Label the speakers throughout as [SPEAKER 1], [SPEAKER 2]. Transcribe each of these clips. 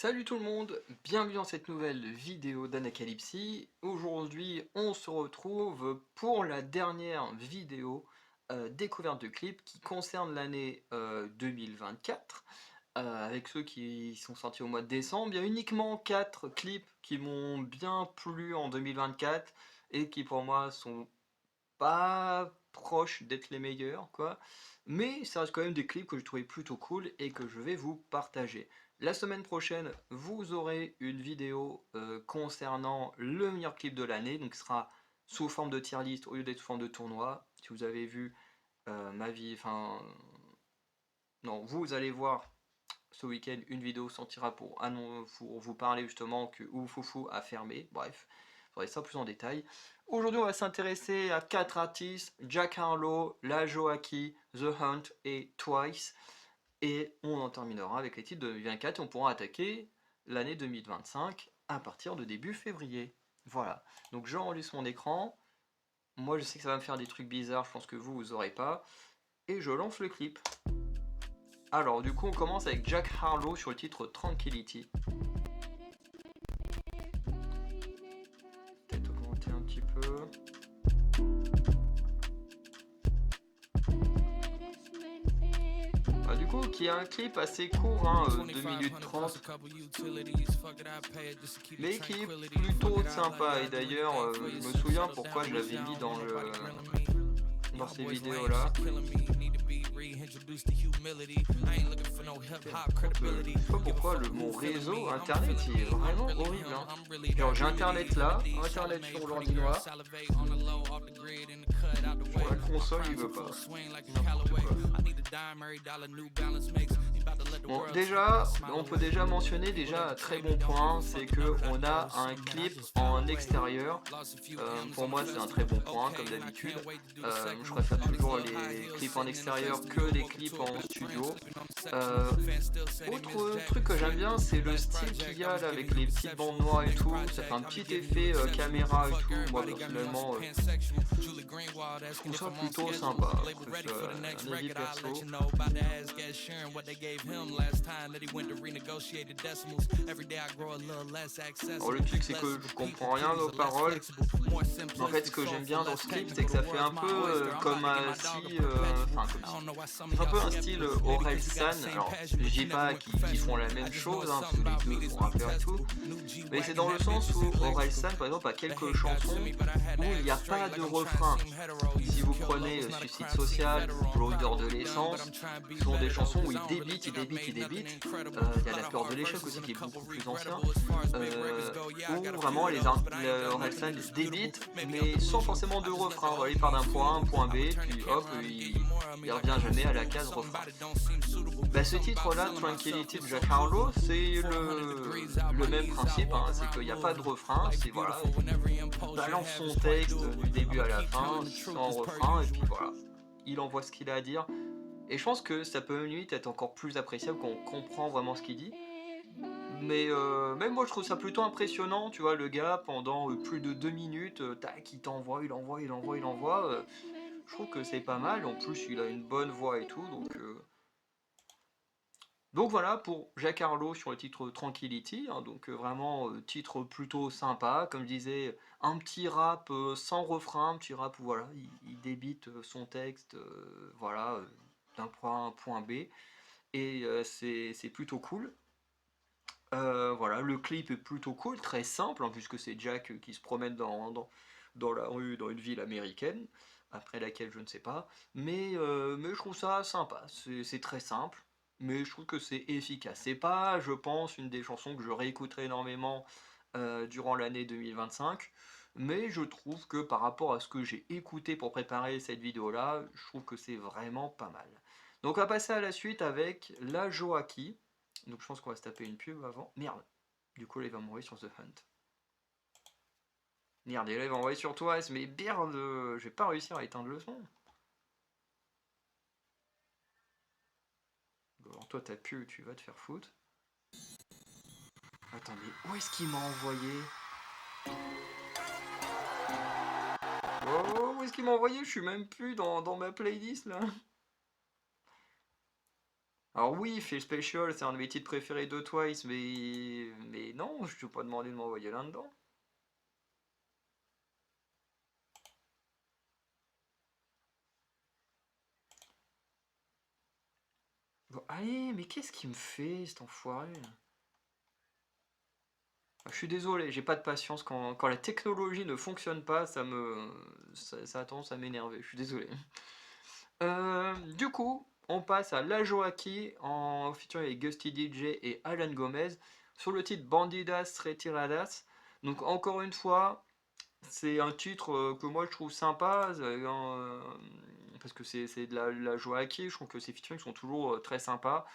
[SPEAKER 1] Salut tout le monde, bienvenue dans cette nouvelle vidéo d'Anacalypsy. Aujourd'hui, on se retrouve pour la dernière vidéo découverte de clips qui concerne l'année 2024. Avec ceux qui sont sortis au mois de décembre, il y a uniquement 4 clips qui m'ont bien plu en 2024 et qui pour moi sont pas proches d'être les meilleurs, quoi. Mais ça reste quand même des clips que je trouvais plutôt cool et que je vais vous partager. La semaine prochaine, vous aurez une vidéo concernant le meilleur clip de l'année, donc ce sera sous forme de tier list au lieu d'être sous forme de tournoi. Si vous avez vu ma vie, enfin non, vous allez voir ce week-end une vidéo sortira pour vous parler justement que Oufoufou a fermé. Bref, vous verrez ça plus en détail. Aujourd'hui, on va s'intéresser à 4 artistes: Jack Harlow, La Joachim, The Hunt et Twice. Et on en terminera avec les titres de 2024 et on pourra attaquer l'année 2025 à partir de début février. Voilà, donc j'enregistre mon écran. Moi, je sais que ça va me faire des trucs bizarres, je pense que vous aurez pas. Et je lance le clip. Alors, du coup, on commence avec Jack Harlow sur le titre Tranquility. Peut-être augmenter un petit peu. Du coup, qui est un clip assez court, 2 minutes 30, mais qui est plutôt sympa. Et d'ailleurs, je me souviens pourquoi je l'avais mis dans ces vidéos-là. Je sais pas pourquoi mon réseau internet il est vraiment horrible. Genre j'ai internet là, internet sur l'ordinateur. Sur la console il veut pas. Bon, déjà, on peut déjà mentionner un très bon point, c'est que on a un clip en extérieur. Pour moi, c'est un très bon point, comme d'habitude. Je préfère toujours les clips en extérieur que les clips en studio. Autre truc que j'aime bien, c'est le style qu'il y a là avec les petites bandes noires et tout. Ça fait un petit effet caméra et tout. Moi, personnellement, je trouve ça plutôt sympa. C'est un avis perso. Alors, le truc, c'est que je comprends rien aux paroles. Mais en fait, ce que j'aime bien dans ce clip, c'est que ça fait un peu comme si. C'est un peu un style Orelsan. Alors, je dis pas qu'ils font la même chose, parce que les deux font rappeur et tout. Mais c'est dans le sens où Orelsan, par exemple, a quelques chansons où il n'y a pas de refrain. Si vous prenez Suicide Social, L'odeur de l'essence, ce sont des chansons où il débite. Il y a La peur de l'échec aussi qui est beaucoup plus ancien. Où vraiment Orelsan débite, mais sans forcément de refrain. Voilà, il part d'un point A à un point B, puis hop, il revient jamais à la case refrain. Ce titre-là, Tranquility de Jack Harlow, c'est le même principe, c'est qu'il n'y a pas de refrain, c'est voilà, il balance son texte du début à la fin, sans refrain, et puis voilà, il envoie ce qu'il a à dire. Et je pense que ça peut limite être encore plus appréciable quand on comprend vraiment ce qu'il dit. Mais même moi je trouve ça plutôt impressionnant, tu vois, le gars pendant plus de 2 minutes, tac, il t'envoie, il envoie. Je trouve que c'est pas mal, en plus il a une bonne voix et tout, donc voilà pour Jack Harlow sur le titre Tranquility, donc vraiment titre plutôt sympa, comme je disais, un petit rap sans refrain, un petit rap où voilà, il débite son texte, voilà, d'un point A à un point B, et c'est plutôt cool. Voilà, le clip est plutôt cool, très simple, puisque c'est Jack qui se promène dans la rue, dans une ville américaine, après laquelle je ne sais pas, mais je trouve ça sympa, c'est très simple, mais je trouve que c'est efficace. C'est pas, je pense, une des chansons que je réécouterai énormément durant l'année 2025, mais je trouve que par rapport à ce que j'ai écouté pour préparer cette vidéo-là, je trouve que c'est vraiment pas mal. Donc on va passer à la suite avec La Joachim. Donc je pense qu'on va se taper une pub avant. Merde. Du coup là il va m'envoyer sur The Hunt. Merde, et là il va m'envoyer sur Twice, mais merde, je vais pas réussir à éteindre le son. Bon, alors toi t'as pu, tu vas te faire foutre. Attendez, où est-ce qu'il m'a envoyé? Oh, où est-ce qu'il m'a envoyé? Je suis même plus dans ma playlist là. Alors oui, Phil Special, c'est un de mes titres préférés de Twice, mais non, je t'ai pas demandé de m'envoyer là-dedans. Bon, allez, mais qu'est-ce qu'il me fait, cet enfoiré? Je suis désolé, j'ai pas de patience quand la technologie ne fonctionne pas, ça a tendance à m'énerver, je suis désolé. Du coup, on passe à La Joaquin en featuring avec Gusty DJ et Alan Gomez sur le titre Bandidas Retiradas. Donc encore une fois, c'est un titre que moi je trouve sympa parce que c'est de la Joaquin, je trouve que ces featuring sont toujours très sympas.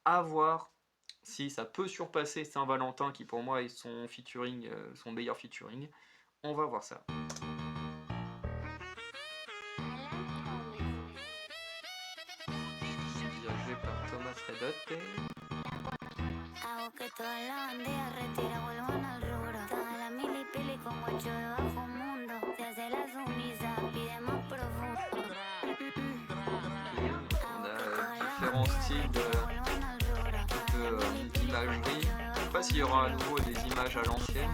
[SPEAKER 1] À voir si ça peut surpasser Saint-Valentin qui pour moi est son meilleur featuring. On va voir ça. Dirigé par Thomas Redotte.
[SPEAKER 2] Hago que toda la bandera retira vuelvan al rubro. Toda la mili pili con guacho de bajo mundo. Se hace la sumisa, pide más profundo.
[SPEAKER 1] On a différents styles d'imagerie. Je sais pas s'il y aura à nouveau des images à l'ancienne.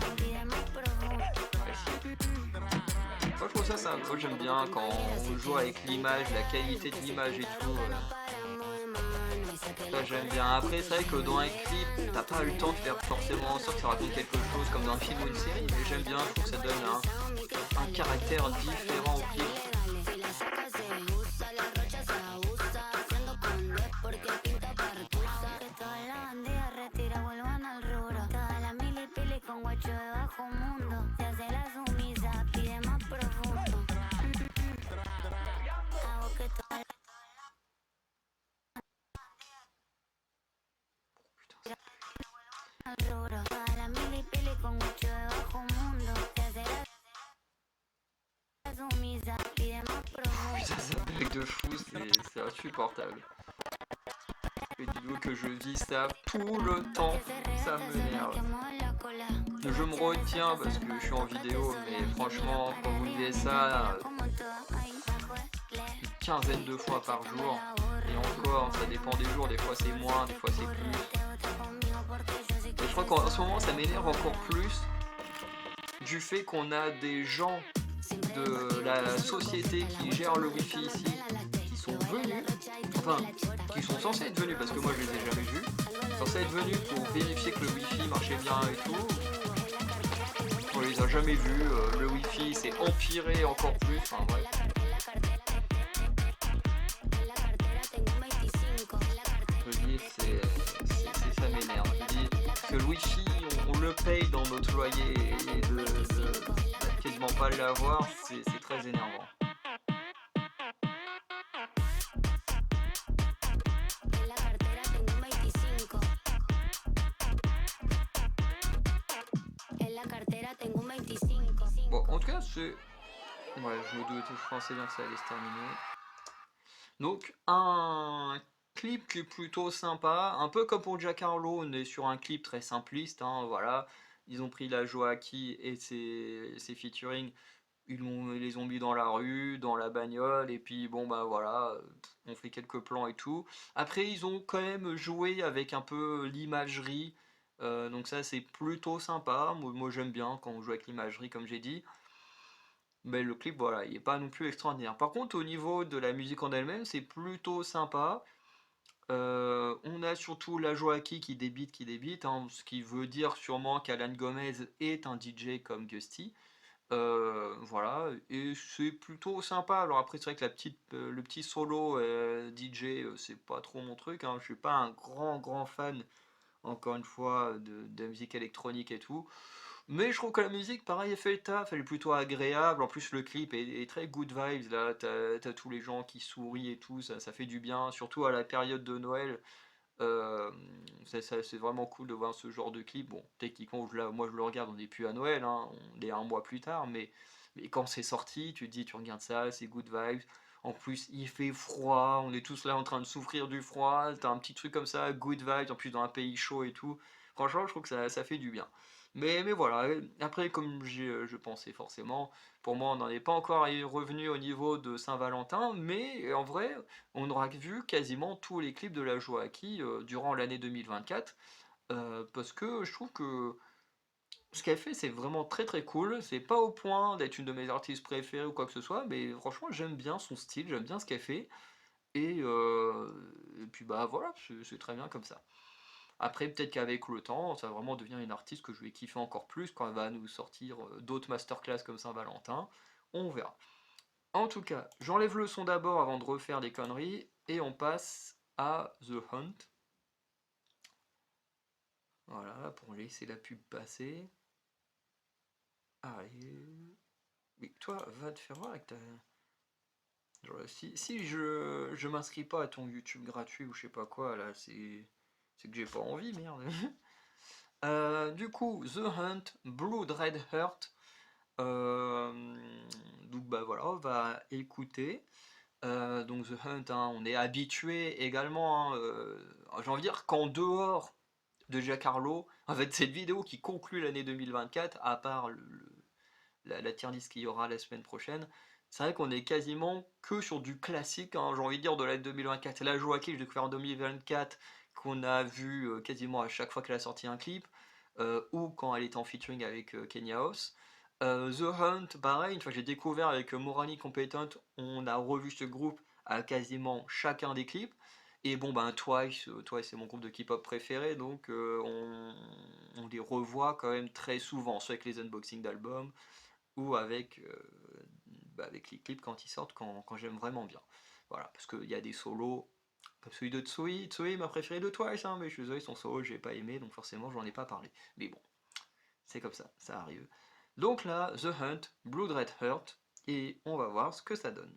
[SPEAKER 1] Moi je trouve ça, moi j'aime bien quand on joue avec l'image, la qualité de l'image et tout. Ça j'aime bien. Après c'est vrai que dans un clip, t'as pas eu le temps de faire forcément en sorte que ça raconte quelque chose comme dans un film ou une série, mais j'aime bien, je trouve que ça donne un caractère différent au clip. Putain, ça bug de fou, c'est insupportable. Et dis-vous que je vis ça tout le temps, ça m'énerve. Je me retiens parce que je suis en vidéo, mais franchement, quand vous vivez ça une quinzaine de fois par jour, et encore, ça dépend des jours, des fois c'est moins, des fois c'est plus. Et je crois qu'en ce moment, ça m'énerve encore plus du fait qu'on a des gens de la société qui gère le wifi ici, qui sont venus, enfin, qui sont censés être venus, parce que moi je les ai jamais vus, censés être venus pour vérifier que le wifi marchait bien et tout. On les a jamais vus, le wifi s'est empiré encore plus, enfin bref. Je dis, ça m'énerve. Je dis que le wifi, on le paye dans notre loyer et de quasiment pas l'avoir, c'est très énervant. Bon, en tout cas, c'est... Ouais, je me doutais, je pensais bien que ça allait se terminer. Donc, un clip qui est plutôt sympa, un peu comme pour Jack Harlow, on est sur un clip très simpliste, hein, voilà. Ils ont pris la Joaquin et ses featuring, ils les ont mis dans la rue, dans la bagnole, et puis bon bah voilà, on fait quelques plans et tout. Après, ils ont quand même joué avec un peu l'imagerie, donc ça c'est plutôt sympa. Moi j'aime bien quand on joue avec l'imagerie, comme j'ai dit. Mais le clip, voilà, il n'est pas non plus extraordinaire. Par contre, au niveau de la musique en elle-même, c'est plutôt sympa. On a surtout la Joaquin qui débite, hein, ce qui veut dire sûrement qu'Alan Gomez est un DJ comme Gusty. Voilà, et c'est plutôt sympa. Alors après, c'est vrai que le petit solo DJ, c'est pas trop mon truc, hein. Je suis pas un grand fan, encore une fois, de musique électronique et tout. Mais je trouve que la musique, pareil, elle fait le taf, elle est plutôt agréable. En plus, le clip est très good vibes, là. T'as tous les gens qui sourient et tout, ça fait du bien. Surtout à la période de Noël. Euh, c'est vraiment cool de voir ce genre de clip. Bon, techniquement, moi je le regarde, on n'est plus à Noël, hein, on est un mois plus tard, mais quand c'est sorti, tu te dis, tu regardes ça, c'est good vibes. En plus, il fait froid, on est tous là en train de souffrir du froid. T'as un petit truc comme ça, good vibes, en plus dans un pays chaud et tout. Franchement, je trouve que ça fait du bien. Mais voilà, après, comme je pensais forcément, pour moi, on n'en est pas encore revenu au niveau de Saint-Valentin, mais en vrai, on aura vu quasiment tous les clips de la Joachim durant l'année 2024, parce que je trouve que ce qu'elle fait, c'est vraiment très très cool. C'est pas au point d'être une de mes artistes préférées ou quoi que ce soit, mais franchement, j'aime bien son style, j'aime bien ce qu'elle fait. Et puis bah voilà, c'est très bien comme ça. Après, peut-être qu'avec le temps, ça va vraiment devenir une artiste que je vais kiffer encore plus quand elle va nous sortir d'autres masterclass comme Saint-Valentin. On verra. En tout cas, j'enlève le son d'abord avant de refaire des conneries et on passe à The Hunt. Voilà, pour laisser la pub passer. Allez. Mais toi, va te faire voir avec ta. Genre, si je m'inscris pas à ton YouTube gratuit ou je sais pas quoi, là, c'est que j'ai pas envie, merde. Du coup, The Hunt, Blood Red Heart. Euh, donc bah voilà, on va écouter. Donc The Hunt, hein, on est habitué également, hein, j'ai envie de dire qu'en dehors de Giancarlo, en fait cette vidéo qui conclut l'année 2024, à part la tier list qu'il y aura la semaine prochaine, c'est vrai qu'on est quasiment que sur du classique, hein, j'ai envie de dire de l'année 2024. La Joachim, je l'ai découvert en 2024, qu'on a vu quasiment à chaque fois qu'elle a sorti un clip, ou quand elle était en featuring avec Kenya House. The Hunt, pareil, une fois que j'ai découvert avec Morally Competent, on a revu ce groupe à quasiment chacun des clips. Et bon, ben Twice c'est mon groupe de K-pop préféré, donc on les revoit quand même très souvent, soit avec les unboxings d'albums, ou avec les clips quand ils sortent, quand j'aime vraiment bien. Voilà, parce qu'il y a des solos, comme celui de Tsui. Tsui est ma préférée de Twice, hein, mais je suis désolé, son solo, j'ai pas aimé, donc forcément, j'en ai pas parlé. Mais bon, c'est comme ça arrive. Donc là, The Hunt, Blood Red Heart, et on va voir ce que ça donne.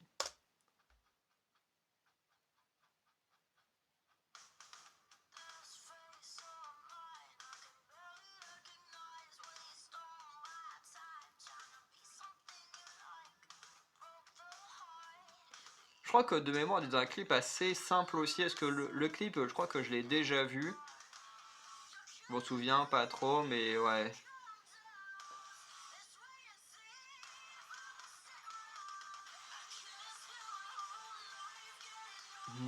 [SPEAKER 1] Je crois que de mémoire, il est dans un clip assez simple aussi. Est-ce que le clip, je crois que je l'ai déjà vu. Je m'en souviens pas trop, mais ouais.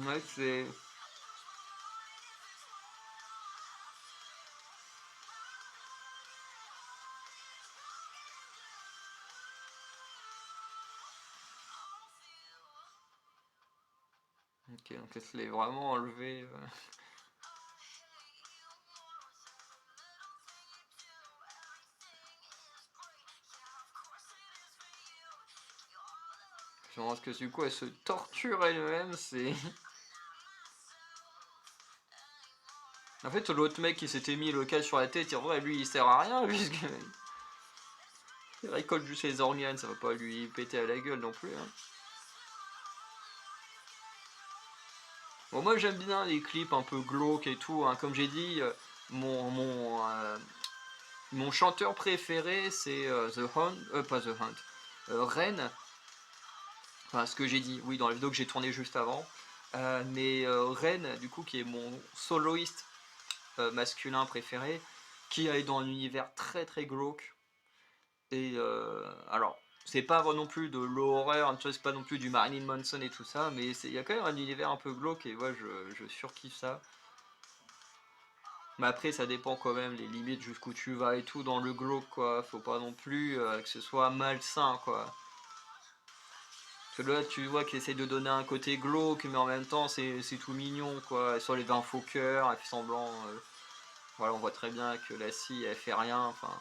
[SPEAKER 1] Ouais, c'est. Ok, donc elle se l'est vraiment enlevé. Je pense que du coup elle se torture elle-même, c'est. En fait l'autre mec qui s'était mis le cas sur la tête, en vrai lui il sert à rien puisque. Il récolte juste les organes, ça va pas lui péter à la gueule non plus. Hein. Bon moi j'aime bien les clips un peu glauques et tout, hein. Comme j'ai dit, mon chanteur préféré c'est The Hunt, pas The Hunt, Ren. Enfin ce que j'ai dit, oui dans la vidéo que j'ai tourné juste avant. Mais Ren du coup qui est mon soloiste masculin préféré, qui est dans un univers très très glauque. Et alors, c'est pas non plus de l'horreur, c'est pas non plus du Marilyn Manson et tout ça, mais il y a quand même un univers un peu glauque et ouais, je surkiffe ça. Mais après, ça dépend quand même les limites jusqu'où tu vas et tout dans le glauque, quoi. Faut pas non plus que ce soit malsain, quoi. Parce que là, tu vois qu'il essaie de donner un côté glauque, mais en même temps, c'est tout mignon, quoi. Elle sort les 20 faux cœurs, elle fait semblant. Voilà, on voit très bien que la scie, elle fait rien, enfin.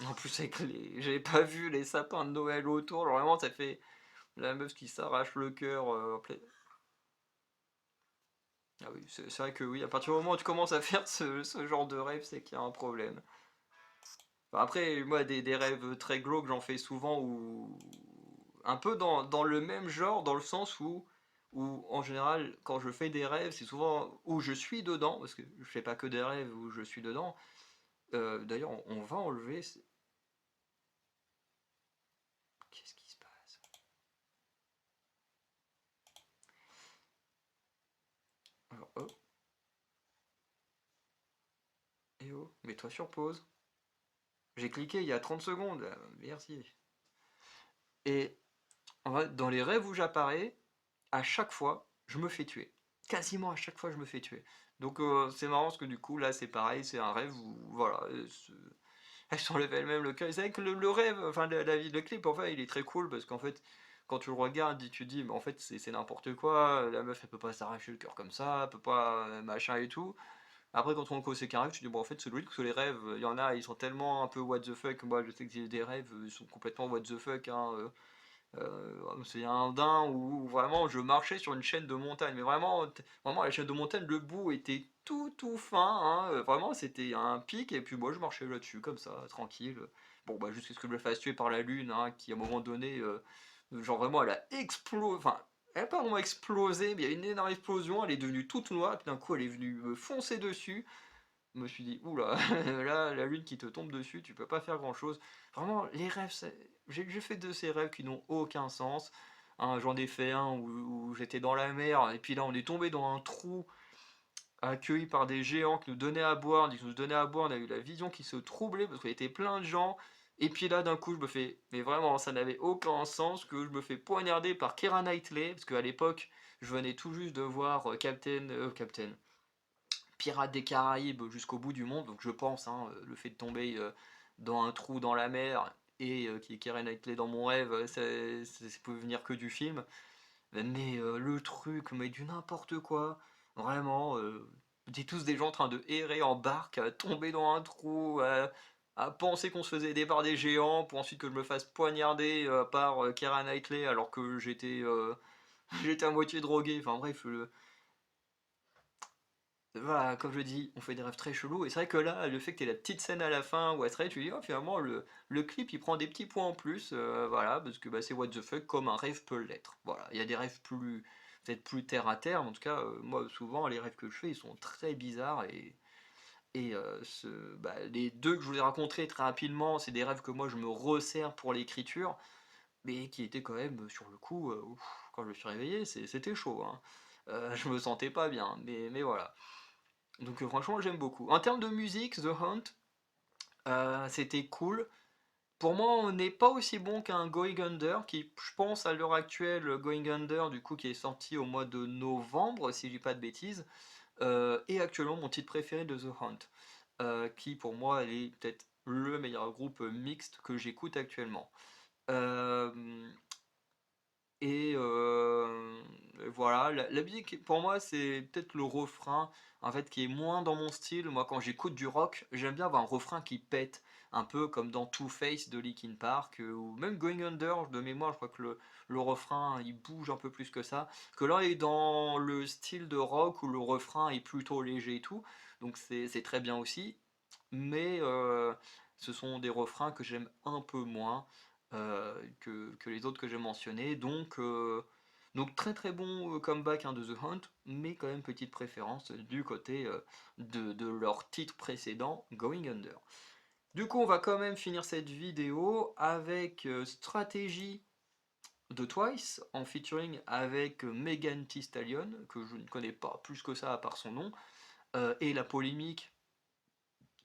[SPEAKER 1] En plus, j'avais pas vu les sapins de Noël autour, genre vraiment, ça fait la meuf qui s'arrache le cœur. Ah oui, c'est vrai que oui, à partir du moment où tu commences à faire ce genre de rêve, c'est qu'il y a un problème. Enfin, après, moi, des rêves très glauques, j'en fais souvent, ou un peu dans le même genre, dans le sens où en général, quand je fais des rêves, c'est souvent où je suis dedans, parce que je fais pas que des rêves où je suis dedans, D'ailleurs, on va enlever. Qu'est-ce qui se passe? Alors, hop. Et oh, mets-toi sur pause. J'ai cliqué il y a 30 secondes. Merci. Et en vrai, dans les rêves où j'apparais, à chaque fois, je me fais tuer. Quasiment à chaque fois, je me fais tuer. Donc c'est marrant parce que du coup, là, c'est pareil, c'est un rêve où, voilà, elles s'enlèvent elles-mêmes le cœur. C'est vrai que le rêve, enfin, le clip, en fait, il est très cool parce qu'en fait, quand tu le regardes, tu te dis, mais en fait, c'est n'importe quoi. La meuf, elle peut pas s'arracher le cœur comme ça, elle peut pas, machin et tout. Après, quand on cause ces rêves, tu dis, bon, en fait, c'est logique parce que les rêves, il y en a, ils sont tellement un peu what the fuck. Moi, je sais que j'ai des rêves, ils sont complètement what the fuck, hein. C'est un daim où vraiment je marchais sur une chaîne de montagne, mais vraiment, vraiment la chaîne de montagne, le bout était tout fin, hein, vraiment c'était un pic, et puis moi je marchais là-dessus comme ça, tranquille. Bon, bah jusqu'à ce que je me fasse tuer par la lune, hein, qui à un moment donné, genre vraiment elle a explosé, enfin elle a pas vraiment explosé, mais il y a une énorme explosion, elle est devenue toute noire, et puis d'un coup elle est venue me foncer dessus. Je me suis dit, oula, là, la lune qui te tombe dessus, tu peux pas faire grand-chose. Vraiment, les rêves, j'ai fait de ces rêves qui n'ont aucun sens. Hein, j'en ai fait un où j'étais dans la mer, et puis là, on est tombé dans un trou accueilli par des géants qui nous donnaient à boire. Dès qu'ils nous donnaient à boire, on a eu la vision qui se troublait parce qu'il y était plein de gens. Et puis là, d'un coup, je me fais, mais vraiment, ça n'avait aucun sens que je me fais poignarder par Keira Knightley, parce qu'à l'époque, je venais tout juste de voir Captain, Pirates des Caraïbes jusqu'au bout du monde, donc je pense, hein, le fait de tomber dans un trou dans la mer et qu'il y ait Keira Knightley dans mon rêve, ça peut venir que du film. Mais le truc, mais du n'importe quoi, vraiment, on tous des gens en train de errer en barque, à tomber dans un trou, à penser qu'on se faisait aider par des géants, pour ensuite que je me fasse poignarder par Keira Knightley alors que j'étais j'étais à moitié drogué, enfin bref, voilà, comme je dis, on fait des rêves très chelous. Et c'est vrai que là, le fait que tu aies la petite scène à la fin où Astrid, tu dis, oh, finalement, le clip, il prend des petits points en plus. Voilà, parce que bah, c'est what the fuck, comme un rêve peut l'être. Voilà, il y a des rêves plus, peut-être plus terre à terre. Mais en tout cas, moi, souvent, les rêves que je fais, ils sont très bizarres. Bah, les deux que je vous ai racontés très rapidement, c'est des rêves que moi, je me resserre pour l'écriture. Mais qui étaient quand même, sur le coup, ouf, quand je me suis réveillé, c'était chaud, hein. Je me sentais pas bien. Mais voilà. Donc franchement j'aime beaucoup. En termes de musique, The Hunt, c'était cool. Pour moi on n'est pas aussi bon qu'un Going Under, qui je pense à l'heure actuelle, Going Under du coup qui est sorti au mois de novembre si je dis pas de bêtises, est actuellement mon titre préféré de The Hunt, qui pour moi est peut-être le meilleur groupe mixte que j'écoute actuellement. Euh, et voilà, la musique pour moi c'est peut-être le refrain en fait qui est moins dans mon style. Moi quand j'écoute du rock, j'aime bien avoir un refrain qui pète, un peu comme dans Two Face de Linkin Park, ou même Going Under de mémoire, je crois que le refrain il bouge un peu plus que ça. Que là il est dans le style de rock où le refrain est plutôt léger et tout, donc c'est très bien aussi. Mais ce sont des refrains que j'aime un peu moins que les autres que j'ai mentionnés. Donc très très bon comeback hein, de The Hunt, mais quand même petite préférence du côté de leur titre précédent, Going Under. Du coup, on va quand même finir cette vidéo avec Stratégie de Twice, en featuring avec Megan Thee Stallion, que je ne connais pas plus que ça à part son nom, et la polémique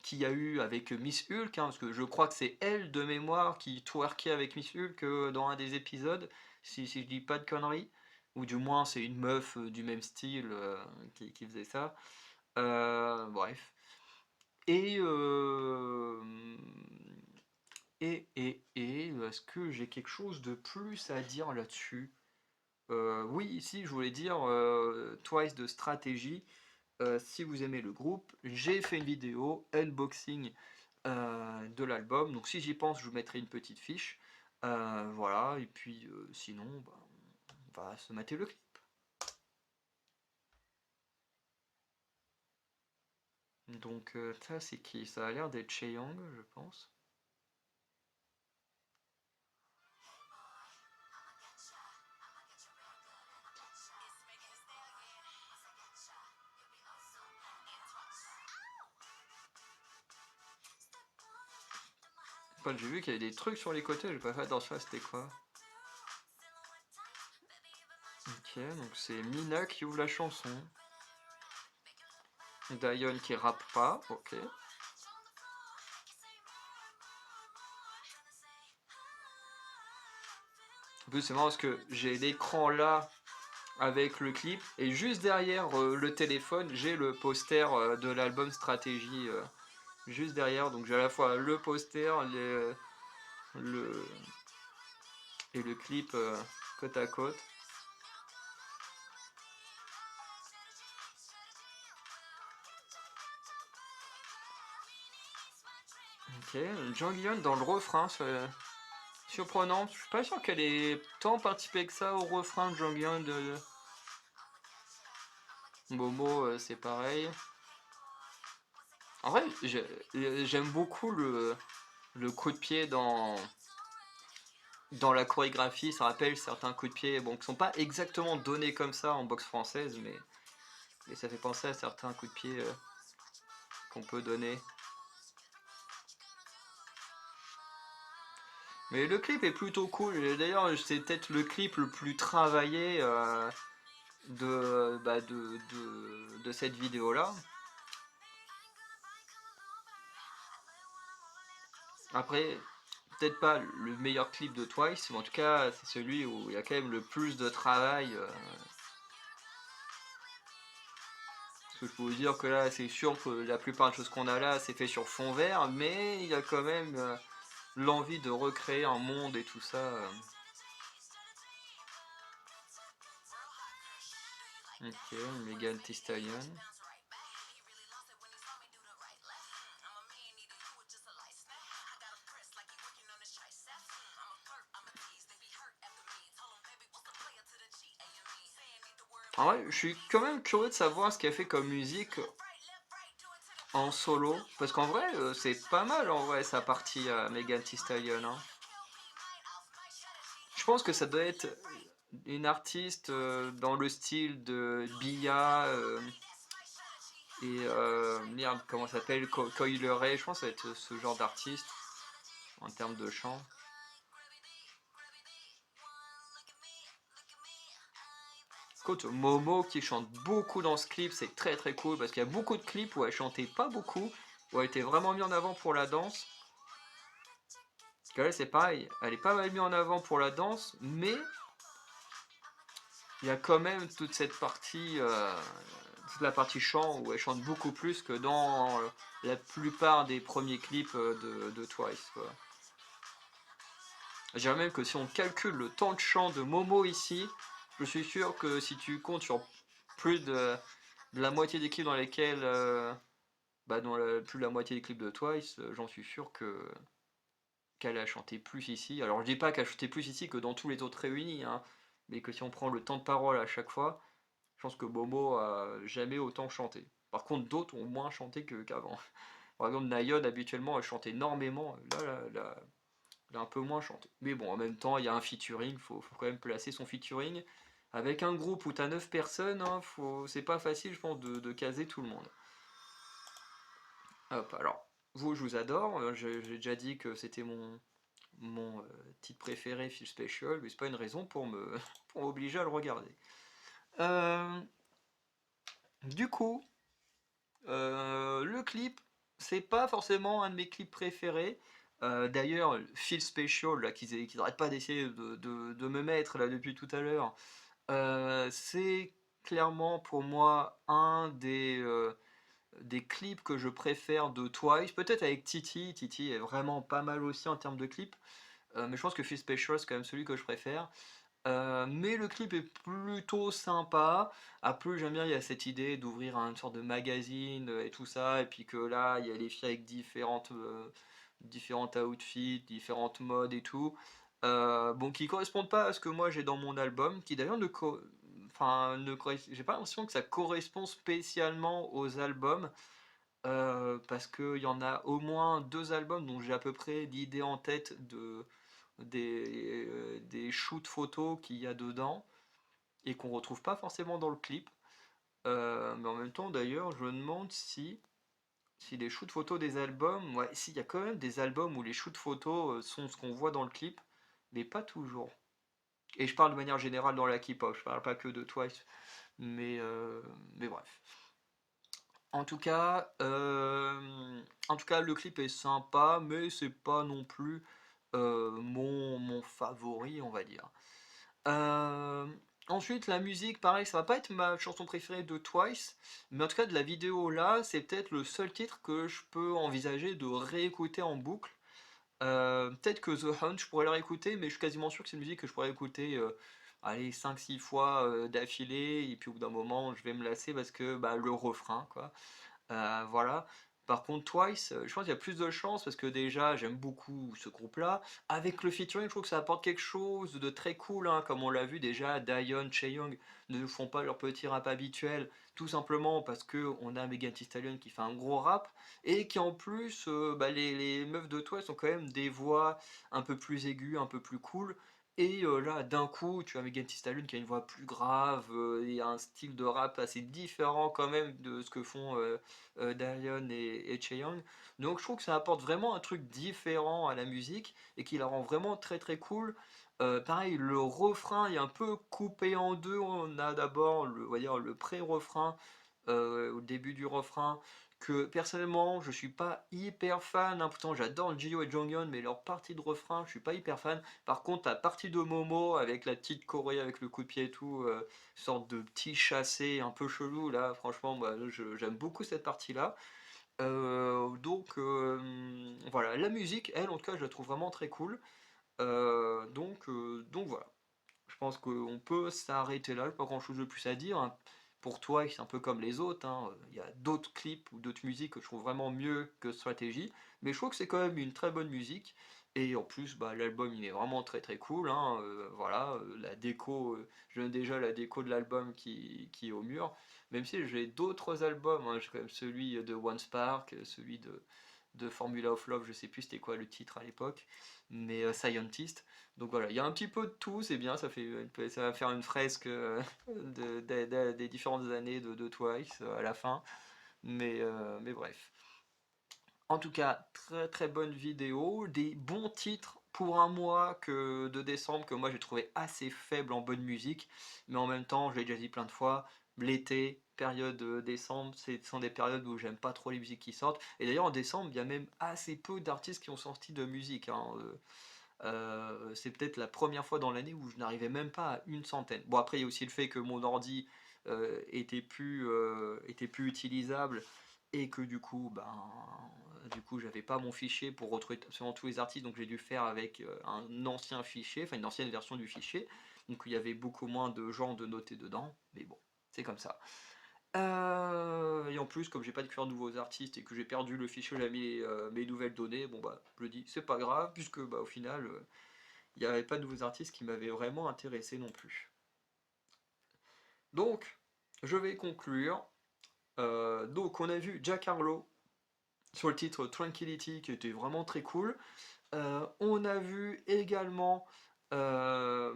[SPEAKER 1] qu'il y a eu avec Miss Hulk, hein, parce que je crois que c'est elle de mémoire qui twerkait avec Miss Hulk dans un des épisodes, si je dis pas de conneries, ou du moins c'est une meuf du même style qui faisait ça. Bref. Et, est-ce que j'ai quelque chose de plus à dire là-dessus? Oui, ici je voulais dire Twice de stratégie. Si vous aimez le groupe, j'ai fait une vidéo unboxing de l'album. Donc si j'y pense, je vous mettrai une petite fiche. Voilà, et puis sinon, bah, on va se mater le clip. Donc ça c'est qui? Ça a l'air d'être Chaeyoung, je pense. J'ai vu qu'il y avait des trucs sur les côtés, j'ai pas fait attention à c'était quoi. Ok, donc c'est Mina qui ouvre la chanson. Dayon qui rappe pas, ok. En plus, c'est marrant parce que j'ai l'écran là avec le clip et juste derrière le téléphone, j'ai le poster de l'album Stratégie juste derrière. Donc j'ai à la fois le poster le, et le clip côte à côte. Ok, Jonghyun dans le refrain, c'est surprenant. Je suis pas sûr qu'elle ait tant participé que ça au refrain de Jonghyun de Momo, c'est pareil. En vrai, j'aime beaucoup le coup de pied dans la chorégraphie. Ça rappelle certains coups de pied, bon, qui sont pas exactement donnés comme ça en boxe française, mais ça fait penser à certains coups de pied qu'on peut donner. Mais le clip est plutôt cool. Et d'ailleurs, c'est peut-être le clip le plus travaillé de cette vidéo-là. Après, peut-être pas le meilleur clip de Twice, mais en tout cas, c'est celui où il y a quand même le plus de travail. Parce que je peux vous dire que là, c'est sûr que la plupart des choses qu'on a là, c'est fait sur fond vert, mais il y a quand même l'envie de recréer un monde et tout ça. Ok, Megan Thee Stallion. En vrai, je suis quand même curieux de savoir ce qu'elle fait comme musique en solo. Parce qu'en vrai, c'est pas mal en vrai sa partie Megan Thee Stallion, hein. Je pense que ça doit être une artiste dans le style de Bia et merde, comment ça s'appelle, Coil Ray. Je pense que ça va être ce genre d'artiste en termes de chant. Écoute, Momo qui chante beaucoup dans ce clip, c'est très très cool parce qu'il y a beaucoup de clips où elle chantait pas beaucoup, où elle était vraiment mise en avant pour la danse. Parce que là c'est pareil, elle est pas mal mise en avant pour la danse, mais il y a quand même toute cette partie, toute la partie chant où elle chante beaucoup plus que dans la plupart des premiers clips de Twice, quoi. Je dirais même que si on calcule le temps de chant de Momo ici, je suis sûr que si tu comptes sur plus de la moitié des clips dans lesquels, plus de la moitié des clips de Twice, j'en suis sûr qu'elle a chanté plus ici. Alors je dis pas qu'elle a chanté plus ici que dans tous les autres réunis, hein, mais que si on prend le temps de parole à chaque fois, je pense que Momo a jamais autant chanté. Par contre, d'autres ont moins chanté qu'avant. Par exemple, Nayeon, habituellement, elle chante énormément. Là, elle a un peu moins chanté. Mais bon, en même temps, il y a un featuring, faut quand même placer son featuring. Avec un groupe où t'as 9 personnes, hein, c'est pas facile, je pense, de caser tout le monde. Hop, alors, vous, je vous adore. J'ai déjà dit que c'était mon titre préféré, Feel Special, mais c'est pas une raison pour m'obliger à le regarder. Euh, du coup, le clip, c'est pas forcément un de mes clips préférés. D'ailleurs, Feel Special, là, qu'ils n'arrêtent pas d'essayer de me mettre là depuis tout à l'heure, c'est clairement pour moi un des clips que je préfère de Twice. Peut-être avec Titi. Titi est vraiment pas mal aussi en termes de clips. Mais je pense que Feel Special, c'est quand même celui que je préfère. Mais le clip est plutôt sympa. Après, j'aime bien, il y a cette idée d'ouvrir une sorte de magazine et tout ça. Et puis que là, il y a les filles avec différentes outfits, différentes modes et tout. Bon, qui correspondent pas à ce que moi j'ai dans mon album. Qui d'ailleurs enfin, j'ai pas l'impression que ça correspond spécialement aux albums. Parce qu'il y en a au moins deux albums dont j'ai à peu près l'idée en tête des shoots photos qu'il y a dedans et qu'on retrouve pas forcément dans le clip. Mais en même temps, d'ailleurs, je me demande si Si les shoots photos des albums, ouais, si, il y a quand même des albums où les shoots photos sont ce qu'on voit dans le clip, mais pas toujours. Et je parle de manière générale dans la K-pop, je parle pas que de Twice, mais, euh, mais bref. En tout cas, le clip est sympa, mais c'est pas non plus mon favori, on va dire. Euh, Ensuite, la musique, pareil, ça va pas être ma chanson préférée de Twice, mais en tout cas, de la vidéo là, c'est peut-être le seul titre que je peux envisager de réécouter en boucle. Peut-être que The Hunt, je pourrais le réécouter, mais je suis quasiment sûr que c'est une musique que je pourrais écouter allez, 5-6 fois d'affilée, et puis au bout d'un moment, je vais me lasser parce que bah, le refrain, quoi. Voilà. Par contre, Twice, je pense qu'il y a plus de chance parce que déjà, j'aime beaucoup ce groupe-là. Avec le featuring, je trouve que ça apporte quelque chose de très cool, hein, comme on l'a vu déjà, Dayon, Chaeyoung ne nous font pas leur petit rap habituel, tout simplement parce que on a Megan Thee Stallion qui fait un gros rap et qui en plus, bah, les meufs de Twice ont quand même des voix un peu plus aiguës, un peu plus cool. Et là, d'un coup, tu as Megan Thee Stallion qui a une voix plus grave et un style de rap assez différent quand même de ce que font Daeyeon et Chaeyoung. Donc je trouve que ça apporte vraiment un truc différent à la musique et qui la rend vraiment très très cool. Pareil, le refrain est un peu coupé en deux. On a d'abord on va dire, le pré-refrain au début du refrain que personnellement je suis pas hyper fan, hein. Pourtant j'adore Jihyo et Jonghyun, mais leur partie de refrain je suis pas hyper fan. Par contre la partie de Momo avec la petite choré avec le coup de pied et tout, sorte de petit chassé un peu chelou là, franchement moi, j'aime beaucoup cette partie là. Voilà, la musique elle en tout cas je la trouve vraiment très cool. Donc voilà. Je pense qu'on peut s'arrêter là, pas grand chose de plus à dire, hein. Pour toi, c'est un peu comme les autres, hein. Il y a d'autres clips ou d'autres musiques que je trouve vraiment mieux que Stratégie, mais je trouve que c'est quand même une très bonne musique. Et en plus, bah, l'album il est vraiment très très cool, hein. Voilà, la déco, j'aime déjà la déco de l'album qui est au mur, même si j'ai d'autres albums, hein. J'ai quand même celui de One Spark, celui de Formula of Love, je sais plus c'était quoi le titre à l'époque, mais Scientist. Donc voilà, il y a un petit peu de tout, c'est bien, ça va faire une fresque des différentes années de Twice à la fin. Mais bref. En tout cas, très très bonne vidéo, des bons titres pour un mois de décembre que moi j'ai trouvé assez faible en bonne musique, mais en même temps, je l'ai déjà dit plein de fois, l'été, période décembre, ce sont des périodes où j'aime pas trop les musiques qui sortent. Et d'ailleurs en décembre, il y a même assez peu d'artistes qui ont sorti de musique, hein. C'est peut-être la première fois dans l'année où je n'arrivais même pas à une centaine. Bon, après, il y a aussi le fait que mon ordi était plus utilisable et que du coup, j'avais pas mon fichier pour retrouver absolument tous les artistes, donc j'ai dû faire avec un ancien fichier, enfin une ancienne version du fichier. Donc il y avait beaucoup moins de gens de noter dedans, mais bon, c'est comme ça. Et en plus, comme j'ai pas découvert de nouveaux artistes et que j'ai perdu le fichier où j'avais mis mes nouvelles données, bon bah je le dis, c'est pas grave, puisque bah au final, il n'y avait pas de nouveaux artistes qui m'avaient vraiment intéressé non plus. Donc, je vais conclure. Donc on a vu Jack Harlow sur le titre Tranquility qui était vraiment très cool. On a vu également euh,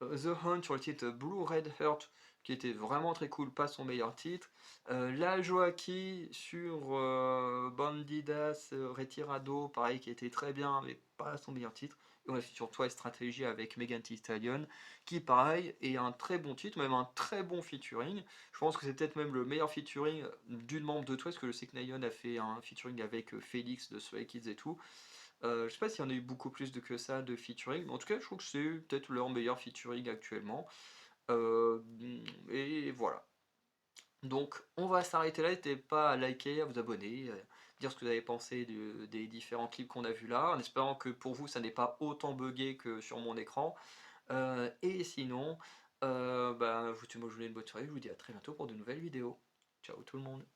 [SPEAKER 1] The Hunt sur le titre Blue Red Heart qui était vraiment très cool, pas son meilleur titre. La Joaquin sur Bandidas Retirado, pareil, qui était très bien, mais pas son meilleur titre. Et on a fait sur Twice Strategy avec Megan Thee Stallion, qui pareil est un très bon titre, même un très bon featuring. Je pense que c'est peut-être même le meilleur featuring d'une membre de Twice, que je sais que Nayeon a fait un featuring avec Félix de Stray Kids et tout. Je sais pas s'il y en a eu beaucoup plus que ça de featuring, mais en tout cas, je trouve que c'est peut-être leur meilleur featuring actuellement. Euh, et voilà. Donc, on va s'arrêter là. N'hésitez pas à liker, à vous abonner, à dire ce que vous avez pensé des différents clips qu'on a vus là, en espérant que pour vous, ça n'est pas autant buggé que sur mon écran. Et sinon, bah, moi, je vous dis une bonne soirée. Je vous dis à très bientôt pour de nouvelles vidéos. Ciao tout le monde.